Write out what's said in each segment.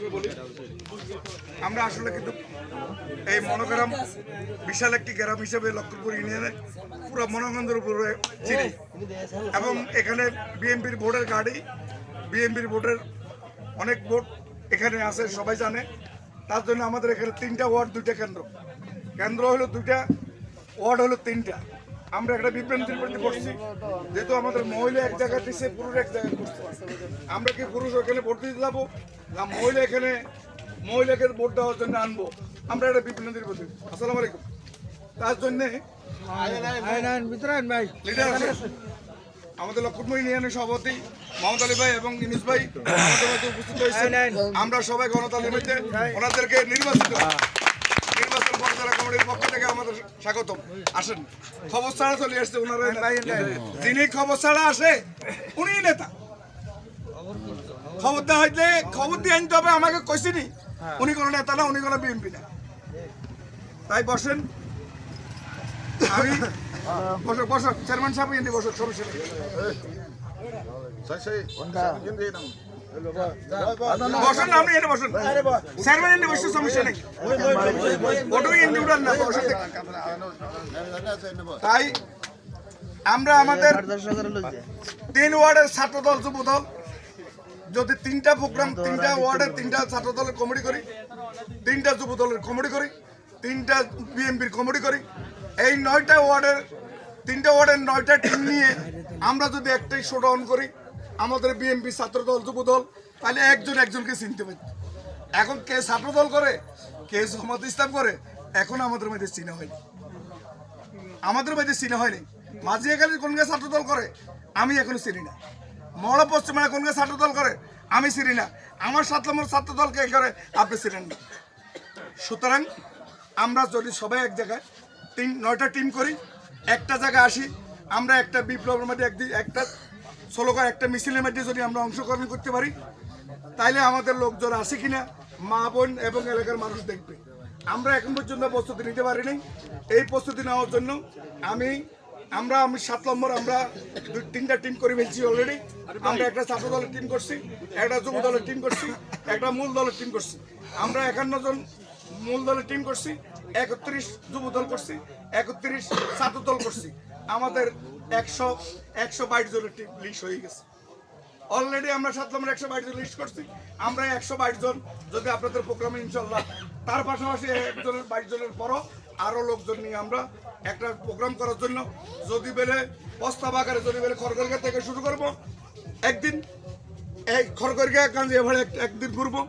করে বলি, আমরা আসলে কিন্তু এই মনোগ্রাম বিশাল একটি গ্রাম হিসেবে লক্ষ্মীপুর ইউনিয়নে পুরো মনোগন্ধের উপরে চিনি এবং এখানে বিএনপির ভোটের গাড়ি, বিএনপির ভোটের অনেক ভোট এখানে আছে, সবাই জানে। তার জন্য আমাদের এখানে 3টা ওয়ার্ড 2টা কেন্দ্র হলো 2টা, ওয়ার্ড হলো 3টা। আমরা একটা বিভ্রান্তির মধ্যে পড়ছি, যেহেতু আমাদের মহিলা এক জায়গায় দিচ্ছে, পুরুষ এক জায়গায় করছে। আমরা কি পুরুষ ওখানে ভোট দিতে যাবো না মহিলা এখানে মহিলাকে ভোট দেওয়ার জন্য আনবো? আমরা একটা বিভ্রান্তির মধ্যে। আসসালামু আলাইকুম। তার জন্যে আমাদের লক্ষ্মীপুর ইউনিয়নের সভাপতি মোহাম্মদ আলী ভাই এবং ইউনুস ভাই আমাদের মধ্যে উপস্থিত হয়েছেন। আমরা সবাই গণতান্ত্রিক মধ্যে ওনাদেরকে নির্বাচন পরিচালনা কমিটির পক্ষ থেকে আমাদের স্বাগতম। আসেন, খবর ছাড়া চলে আসছে ওনারা, যিনি খবর ছাড়া আসে উনি নেতা। খবর দেওয়া হইলে খবর দিয়ে আনতে হবে, আমাকে কইসিনি। উনি কোনো নেতা না, উনি কোনো বিএনপি না। তাই বসেন, আমি বসো চেয়ারম্যান সাহেব এনে বসো, সমস্যা নেই। বসুন, আপনি এনে বসুন, চেয়ারম্যান এনে বসুন, সমস্যা নেই। তাই আমরা আমাদের 3 ওয়ার্ডের ছাত্রদল যুবদল যদি 3টা প্রোগ্রাম, 3টা ওয়ার্ডের 3টা ছাত্রদলের কমিটি করি, 3টা যুবদলের কমিটি করি, 3টা বিএনপির কমিটি করি, এই 9টা ওয়ার্ডের 3টা ওয়ার্ডের 9টা টিম নিয়ে আমরা যদি একটাই শোডাউন করি আমাদের বিএনপি ছাত্রদল যুবদল, তাহলে একজন একজনকে চিনতে পারি। এখন কে ছাত্রদল করে, কে জামাত ইসলাম করে, এখন আমাদের মধ্যে চিনা হয়নি। মাঝিয়াখালীর কোন কে ছাত্রদল করে আমি এখনো চিনি না। মহড়া পশ্চিমে কোন কে ছাত্রদল করে আমি চিনি না। আমার 7 নম্বর ছাত্রদল কে করে আপনি চিনেন না। সুতরাং আমরা যদি সবাই এক জায়গায় 9টা টিম করি, একটা জায়গায় আসি, আমরা একটা বিপ্লবের মধ্যে একটা স্লোগান, একটা মিছিলের মধ্যে যদি আমরা অংশগ্রহণ করতে পারি, তাইলে আমাদের লোকজন আসে কিনা মা বোন এবং এলাকার মানুষ দেখবে। আমরা এখন পর্যন্ত প্রস্তুতি নিতে পারিনি। এই প্রস্তুতি নেওয়ার জন্য আমি 7 নম্বর আমরা 3টা টিম করে ফেলছি অলরেডি। আমরা একটা ছাত্র দলের টিম করছি, একটা যুব দলের টিম করছি, একটা মূল দলের টিম করছি। আমরা 51 জন মূল দলের টিম করছি, 31 যুব দল করছি, 31 ছাত্র দল করছি। আমাদের 122 জনের টিম লিস্ট হয়ে গেছে অলরেডি। আমরা 7 নম্বর 122 জন লিস্ট করছি। আমরা 122 জন যদি আপনাদের প্রোগ্রামে ইনশাল্লাহ, তার পাশাপাশি 22 জনের পরও আরও লোকজন নিয়ে আমরা একটা প্রোগ্রাম করার জন্য যদি বেলে প্রস্তাব আকারে যদি বেলে খড়গড়িয়া থেকে শুরু করবো, একদিন এই খড়গড়িয়া কাঞ্জি এভাবে একদিন ঘুরবো,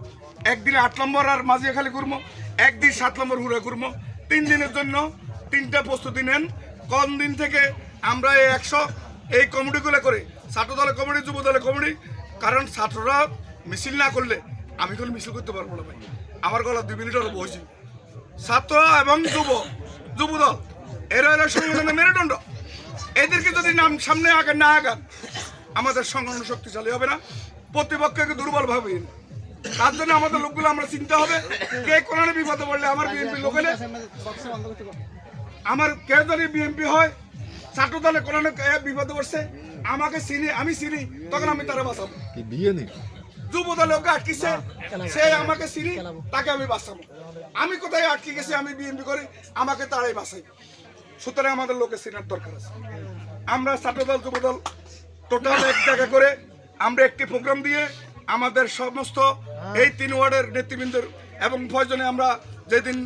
একদিন 8 নম্বর আর মাঝিয়াখালী ঘুরবো, একদিন 7 নম্বর ঘুরে ঘুরবো। 3 দিনের জন্য 3টা প্রস্তুতি নেন। কোন দিন থেকে আমরা এই কমিটিগুলো করে, ছাত্র দলের কমিটি, যুব দলের কমিটি, কারণ ছাত্ররা মিছিল না করলে আমি কোনো মিছিল করতে পারবো না ভাই। আমার গলা 2 মিনিট আরো বসি। ছাত্র এবং যুবদল এরা হলো সংগঠনের মেরুদণ্ড। এদেরকে যদি সামনে না আগান আমাদের সংগঠন শক্তিশালী হবে না, প্রতিপক্ষকে দুর্বল ভাবে। তার জন্য আমাদের লোকগুলো আমরা চিনতে হবে, কে কোন বিপদে পড়লে আমার বিএনপি লোক হলে, আমার কে যদি বিএনপি হয়, ছাত্র দলে কোন বিপদে পড়ছে আমাকে আমি চিনি, তখন আমি তারা বাঁচাবো। যুব দলে ওকে আটকিছে, সে আমাকে চিনি, তাকে আমি বাঁচাবো। আমি কোথায় আটকে গেছি, আমি বিএনপি করি, আমাকে তারাই বাঁচাই। সুতরাং আমাদের লোকের চিনার দরকার আছে। আমরা ছাত্রদল যুবদল টোটাল এক জায়গা করে আমরা একটি প্রোগ্রাম দিয়ে আমাদের সমস্ত এই 3 ওয়ার্ডের নেতৃবৃন্দের এবং প্রয়োজনে আমরা যেদিন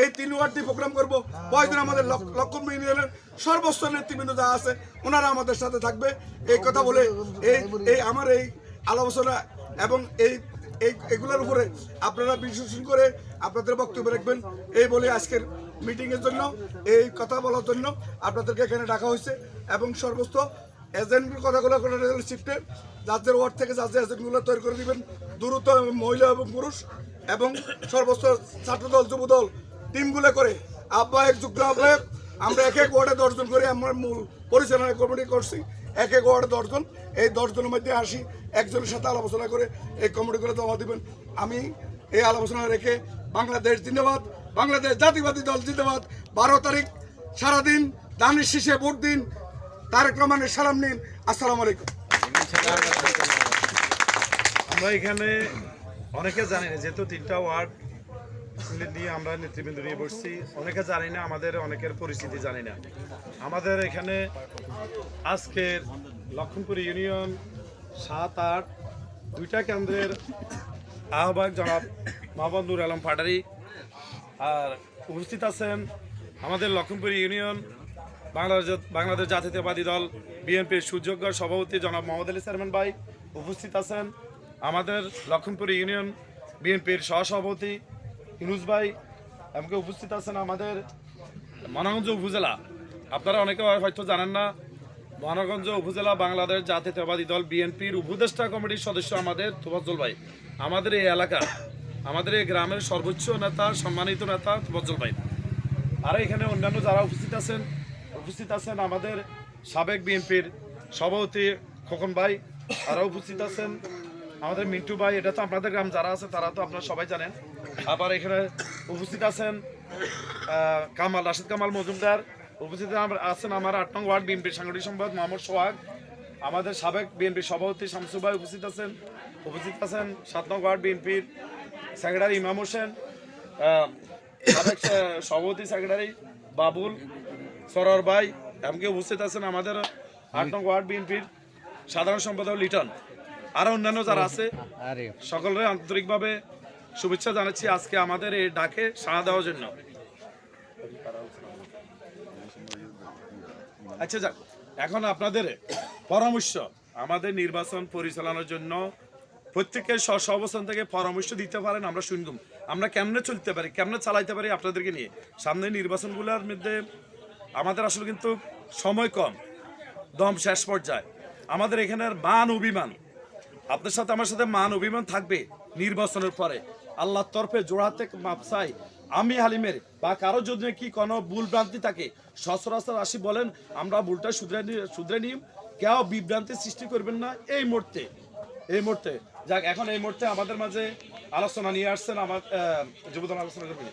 এই 3 ওয়ার্ড দিয়ে প্রোগ্রাম করবো, প্রয়োজনে আমাদের লক্ষ্মীপুর ইউনিয়নের সর্বোচ্চ নেতৃবৃন্দ যা আছে ওনারা আমাদের সাথে থাকবে। এই কথা বলে এই আমার এই আলোচনা এবং এগুলোর উপরে আপনারা বিশ্লেষণ করে আপনাদের বক্তব্য রাখবেন, এই বলে আজকের মিটিংয়ের জন্য, এই কথা বলার জন্য আপনাদেরকে এখানে ডাকা হয়েছে। এবং সর্বোচ্চ এজেন্টের কথাগুলো শিফটে যাদের ওয়ার্ড থেকে যাদের এজেন্টগুলো তৈরি করে দিবেন দ্রুত, মহিলা এবং পুরুষ, এবং সর্বোচ্চ ছাত্রদল যুবদল টিমগুলো করে আহ্বায়ক যুগ্ম আহ্বায়ক আমরা এক ওয়ার্ডে 10 জন করে আমরা মূল পরিচালনা কমিটি করছি। এক ওয়ার্ডে 10 জন, এই 10 জনের মধ্যে আসি একজনের সাথে আলোচনা করে এই কমিটিগুলো জমা দিবেন। আমি এই আলোচনা রেখে বাংলাদেশ জিন্দাবাদ, বাংলাদেশ জাতীয়বাদী দল জিন্দাবাদ। 12 তারিখ সারাদিন ধানের শীষে ভোট দিন, তারেক রহমানের সালাম নিন। আসসালামু আলাইকুম। আমরা এখানে অনেকে জানি না, যেহেতু 3টা ওয়ার্ড নিয়ে আমরা নেতৃবৃন্দ নিয়ে বসছি, অনেকে জানি না, আমাদের অনেকের পরিস্থিতি জানি না। আমাদের এখানে আজকের লক্ষণপুর ইউনিয়ন 7-8 দুইটা কেন্দ্রের আহ্বায়ক জনাব মোহাম্মদ নুর আলম পাটারি, আর উপস্থিত আছেন আমাদের লক্ষণপুর ইউনিয়ন বাংলাদেশ জাতীয়তাবাদী দল বিএনপির সুযোগ্য সভাপতি জনাব মোহাম্মদ আলী চেয়ারম্যান ভাই, উপস্থিত আছেন আমাদের লক্ষণপুর ইউনিয়ন বিএনপির সহসভাপতি ইউনুস ভাই, এমনকি উপস্থিত আছেন আমাদের মনোরঞ্জ উপজেলা, আপনারা অনেকে হয়তো জানেন না, মনোরঞ্জ উপজেলা বাংলাদেশ জাতীয়তাবাদী দল বিএনপির উপদেষ্টা কমিটির সদস্য আমাদের তোফাজ্জল ভাই, আমাদের এই এলাকা, আমাদের এই গ্রামের সর্বোচ্চ নেতা, সম্মানিত নেতা তোফাজ্জল ভাই। আর এখানে অন্যান্য যারা উপস্থিত আছেন আমাদের সাবেক বিএনপির সভাপতি খোকন ভাই, আরও উপস্থিত আছেন আমাদের মিন্টু ভাই, এটা তো আপনাদের গ্রাম যারা আছে তারা তো আপনারা সবাই জানেন। আবার এখানে উপস্থিত আছেন রাশিদ কামাল মজুমদার, উপস্থিত আছেন আমার 8 নং ওয়ার্ড বিএনপির সাংগঠনিক সম্পাদক মোহাম্মদ সোহাগ, আমাদের সাবেক বিএনপির সভাপতি শামসু ভাই উপস্থিত আছেন 7 নং ওয়ার্ড বিএনপির সেক্রেটারি ইমাম হোসেন, সাবেক সভাপতি সেক্রেটারি বাবুল সরোয়ার ভাই, এমনকি উপস্থিত আছেন আমাদের 8 নং ওয়ার্ড বিএনপির সাধারণ সম্পাদক লিটন, আরও অন্যান্য যারা আছে সকলের আন্তরিকভাবে শুভেচ্ছা জানাচ্ছি আজকে আমাদের এই ডাকে সাড়া দেওয়ার জন্য। আচ্ছা যাক, এখন আপনাদের পরামর্শ, আমাদের নির্বাচন পরিচালনার জন্য প্রত্যেকের স্ব অবস্থান থেকে পরামর্শ দিতে পারেন, আমরা শুনলাম আমরা কেমনে চলতে পারি, কেমনে চালাইতে পারি আপনাদেরকে নিয়ে। সামনে নির্বাচনগুলোর মধ্যে আমাদের আসলে কিন্তু সময় কম, দম শেষ পর্যায়ে, আমাদের এখানের মান অভিমান, আপনার সাথে আমার সাথে মান অভিমান থাকবে নির্বাচনের পরে। আল্লাহর তরফে জোড়াতে মাপ চাই, আমি হালিমের বা কারো যদি কি কোনো ভুল ভ্রান্তি থাকে সচরাচর আসি বলেন, আমরা ভুলটা শুধরে নিই, কেউ বিভ্রান্তি সৃষ্টি করবেন না। এই মুহূর্তে যাক, এখন এই মুহূর্তে আমাদের মাঝে আলোচনা নিয়ে আসছেন আমার যুবদল আলোচনা করবেন।